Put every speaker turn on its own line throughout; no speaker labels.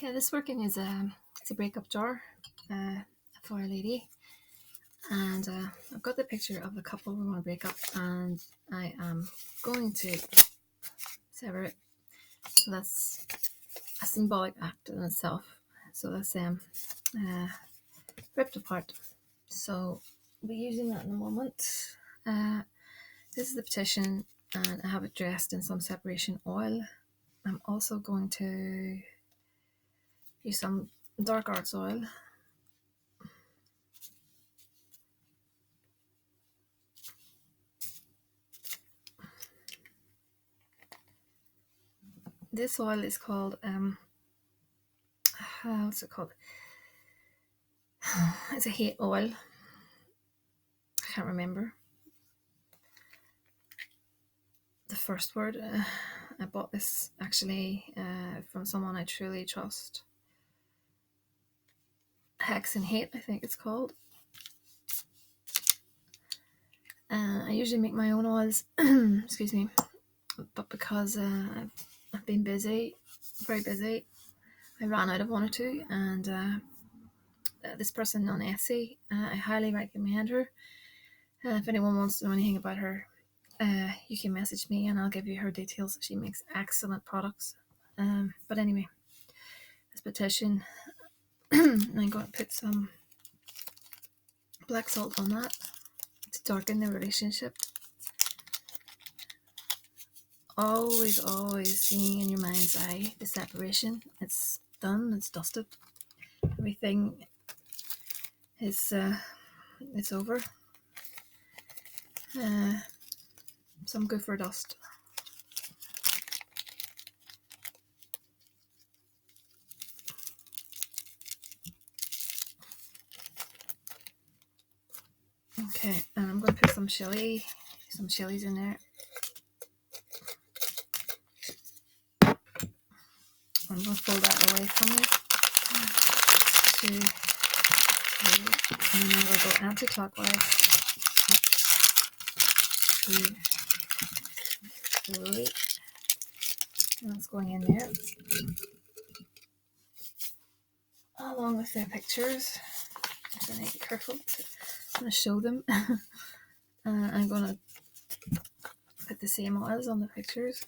Okay, this working is it's a breakup jar for a lady, and I've got the picture of the couple who want to break up, and I am going to sever it. So that's a symbolic act in itself. So that's ripped apart. So we'll be using that in a moment. This is the petition, and I have it dressed in some separation oil. I'm also going to use some dark arts oil. This oil is called what's it called? It's a hate oil. I can't remember the first word. I bought this actually from someone I truly trust. Hex and Hate, I think it's called. I usually make my own oils, excuse me, but because I've been busy, very busy, I ran out of one or two, and this person on Etsy, I highly recommend her. If anyone wants to know anything about her, you can message me and I'll give you her details. She makes excellent products. But anyway, this petition, I'm going to put some black salt on that to darken the relationship. Always seeing in your mind's eye the separation. It's done, it's dusted. Everything is it's over. Some good for dust. Okay, and I'm going to put some chilies in there. I'm going to fold that away from me. 2, 3, and then we'll go anti-clockwise. 2, 3, and that's going in there. Along with their pictures. So I need to be careful. I'm going to show them. I'm going to put the same oils on the pictures.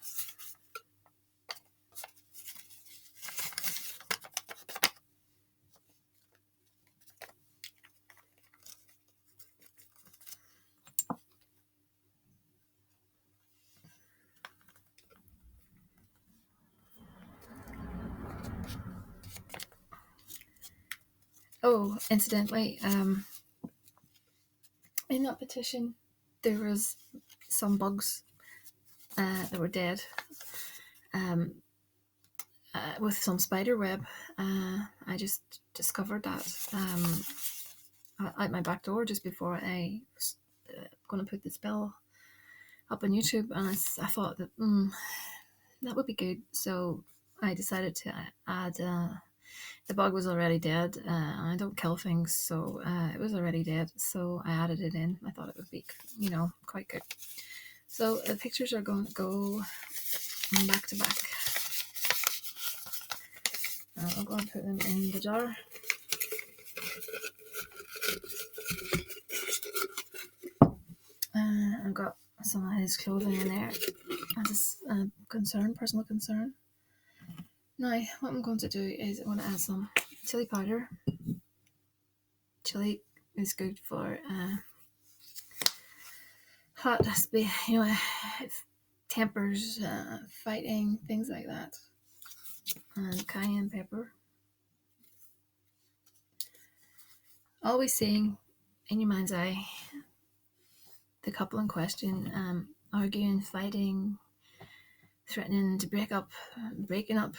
Oh, incidentally, in that petition, there was some bugs that were dead with some spider web. I just discovered that at my back door just before I was going to put the spell up on YouTube, and I thought that that would be good. So I decided to add. The bug was already dead. I don't kill things, so it was already dead. So I added it in. I thought it would be, quite good. So the pictures are going to go back to back. I'm going to put them in the jar. I've got some of his clothing in there as a personal concern. Now, what I'm going to do is I'm going to add some chili powder. Chili is good for hot, tempers, fighting, things like that. And cayenne pepper. Always seeing in your mind's eye the couple in question arguing, fighting, threatening to breaking up,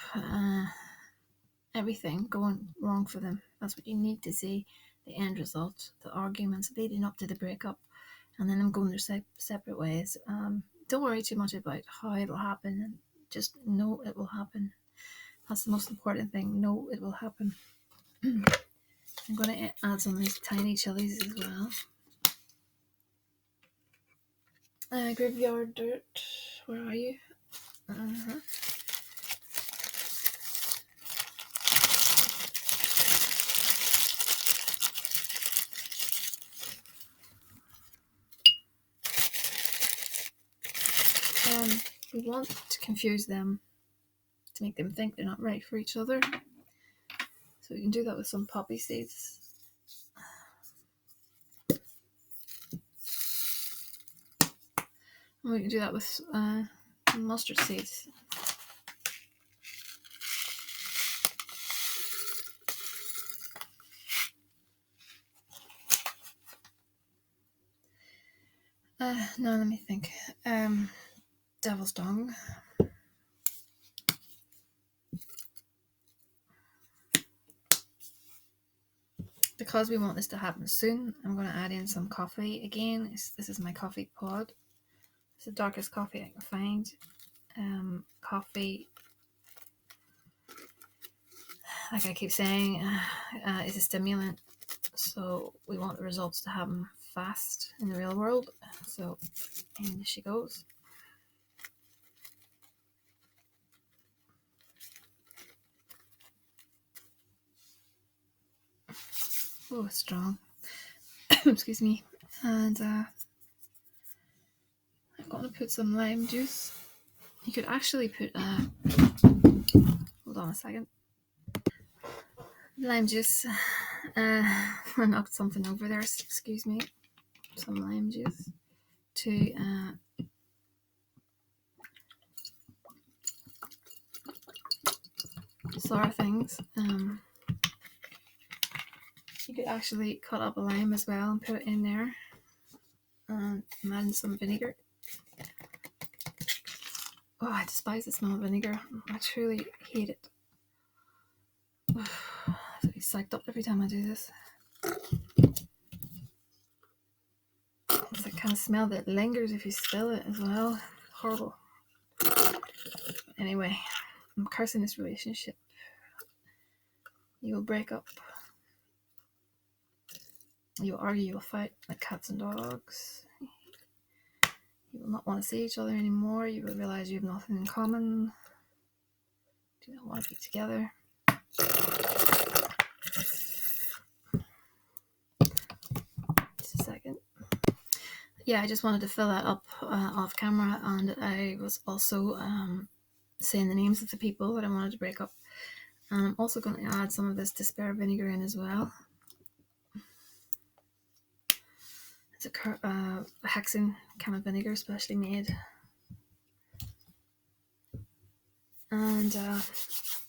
everything going wrong for them. That's what you need to see, the end result, the arguments leading up to the breakup, and then them going their separate ways. Don't worry too much about how it'll happen, and just know it will happen. That's the most important thing. Know it will happen. I'm going to add some of these tiny chilies as well. Graveyard dirt, where are you? we want to confuse them, to make them think they're not right for each other. So we can do that with some poppy seeds. And we can do that with mustard seeds. Now let me think. Devil's dung. Because we want this to happen soon, I'm going to add in some coffee again. This is my coffee pod. It's the darkest coffee I can find. Coffee, like I keep saying, is a stimulant. So we want the results to happen fast in the real world. So in she goes. Oh, it's strong. Excuse me. And I'm going to put some lime juice. You could actually put, hold on a second. Lime juice. I knocked something over there, excuse me. Some lime juice to sour things. You could actually cut up a lime as well and put it in there. And I'm adding some vinegar. Oh, I despise the smell of vinegar. I truly hate it. I have to be psyched up every time I do this. It's the kind of smell that lingers if you spill it as well. Horrible. Anyway, I'm cursing this relationship. You will break up. You'll argue, you'll fight like cats and dogs. You will not want to see each other anymore. You will realize you have nothing in common. Do not want to be together. Just a second. Yeah, I just wanted to fill that up off camera, and I was also saying the names of the people that I wanted to break up. And I'm also going to add some of this despair vinegar in as well. It's a hexen kind of vinegar, specially made. And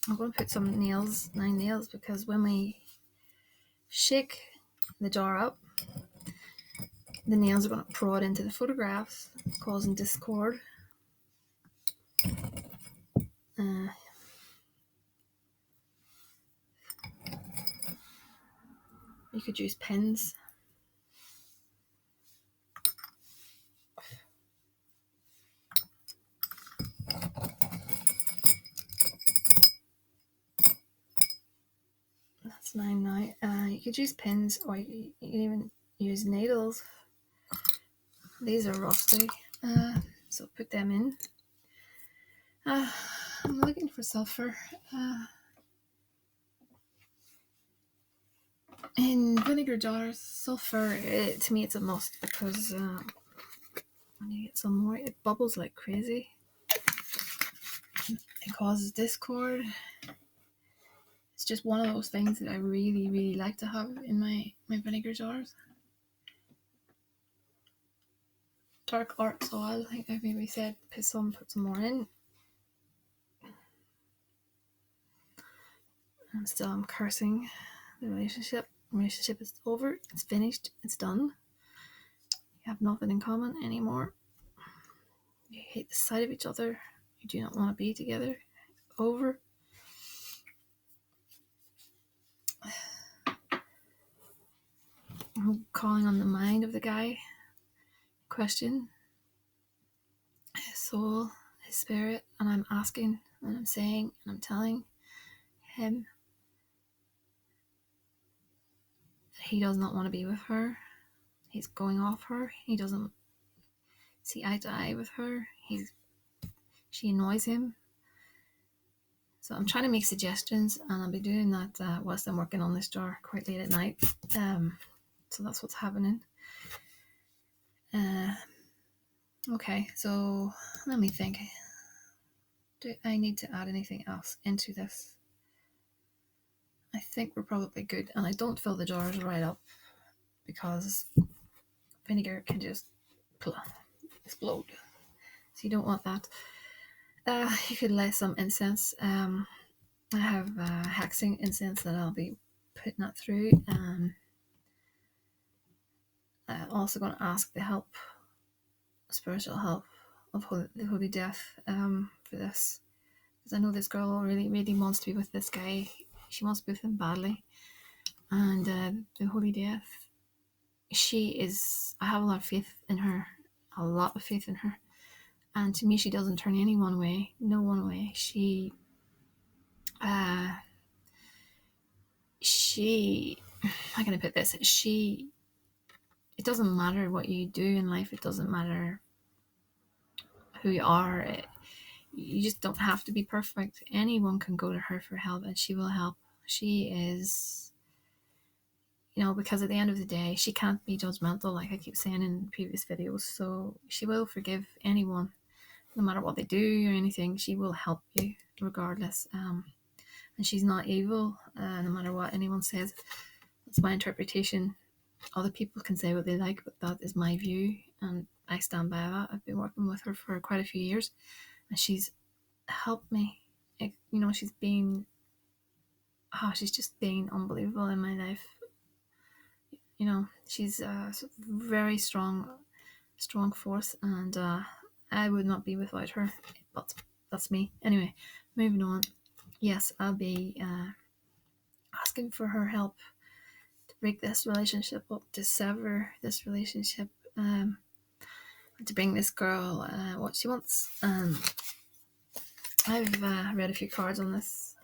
I'm going to put some 9 nails, because when we shake the jar up, the nails are going to prod into the photographs, causing discord. You could use pins. That's 9 now. You could use pins, or you can even use needles. These are rusty, so put them in. I'm looking for sulfur. In vinegar jars, sulfur, to me it's a must, because when you get some more, it bubbles like crazy. It causes discord. It's just one of those things that I really, really like to have in my vinegar jars. Dark art soil, I think I maybe said put some more in. I'm cursing the relationship. The relationship is over. It's finished. It's done. You have nothing in common anymore. You hate the sight of each other. You do not want to be together. Over. I'm calling on the mind of the guy. Question. His soul, his spirit, and I'm asking, and I'm saying, and I'm telling him that he does not want to be with her. He's going off her. He doesn't see eye to eye with her. She annoys him. So I'm trying to make suggestions, and I'll be doing that whilst I'm working on this jar quite late at night. So that's what's happening. Okay, so let me think. Do I need to add anything else into this? I think we're probably good, and I don't fill the jars right up because vinegar can just explode, so you don't want that. You could lay some incense. I have hexing incense that I'll be putting that through. I'm also going to ask the help, spiritual help of the Holy Death for this, because I know this girl really, really wants to be with this guy. She wants to be with him badly, and the Holy Death. I have a lot of faith in her, and to me, she doesn't turn anyone away, no one away. She, how can I put this? It doesn't matter what you do in life. It doesn't matter who you are. You just don't have to be perfect. Anyone can go to her for help, and she will help. She is, because at the end of the day, she can't be judgmental, like I keep saying in previous videos. So she will forgive anyone, no matter what they do or anything. She will help you regardless. And she's not evil, no matter what anyone says. That's my interpretation. Other people can say what they like, but that is my view, and I stand by that. I've been working with her for quite a few years, and she's helped me. She's just been unbelievable in my life. She's a very strong force, and I would not be without her. But that's me. Anyway, moving on. Yes, I'll be asking for her help to break this relationship up, to sever this relationship, to bring this girl what she wants. I've read a few cards on this.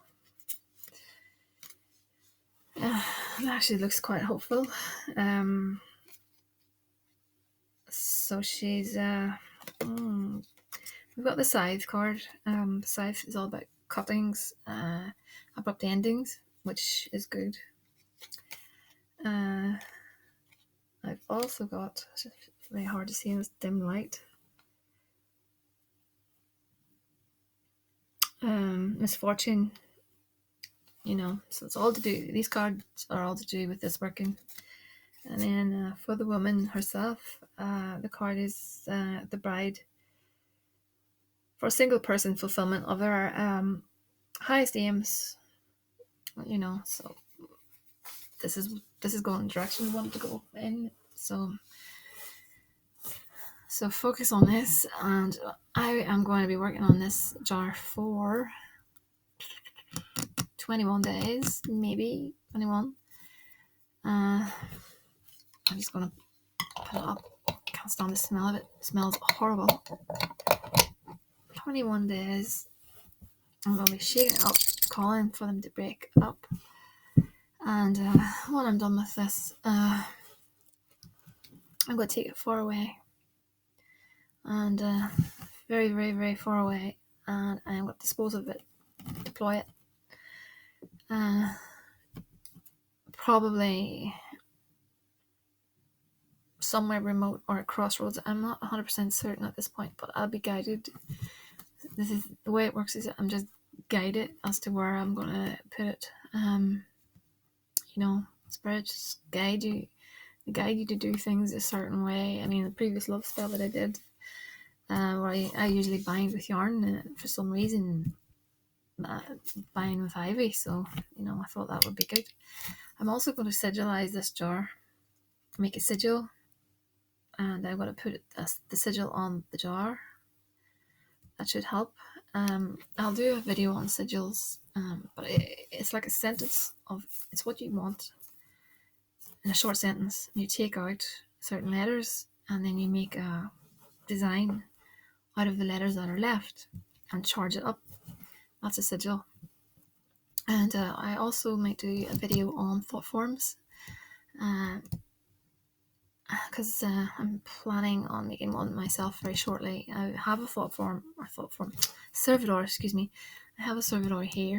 It actually looks quite hopeful. So she's we've got the Scythe card. The Scythe is all about cuttings, abrupt endings, which is good. I've also got, it's very hard to see in this dim light, misfortune. So it's all to do, these cards are all to do with this working. And then for the woman herself, the card is the bride. For a single person, fulfillment of their highest aims. So this is going in the direction we wanted to go in. So focus on this, and I am going to be working on this jar for 21 days, maybe 21. I'm just going to put it up. I can't stand the smell of it. It smells horrible. 21 days. I'm going to be shaking it up, calling for them to break up. And when I'm done with this, I'm going to take it far away. And very, very, very far away. And I'm going to dispose of it, deploy it. Probably somewhere remote or at crossroads. I'm not 100% certain at this point, but I'll be guided. This is the way it works, is I'm just guided as to where I'm going to put it. Spirits guide you to do things a certain way. I mean, the previous love spell that I did, where I usually bind with yarn, for some reason bind with ivy, so I thought that would be good. I'm also going to sigilize this jar, make a sigil, and I'm going to put the sigil on the jar. That should help. I'll do a video on sigils, but it's like a sentence of, it's what you want in a short sentence. You take out certain letters, and then you make a design out of the letters that are left and charge it up. That's a sigil. And I also might do a video on thought forms, because I'm planning on making one myself very shortly. I have a thought form, servitor, excuse me. I have a servitor here.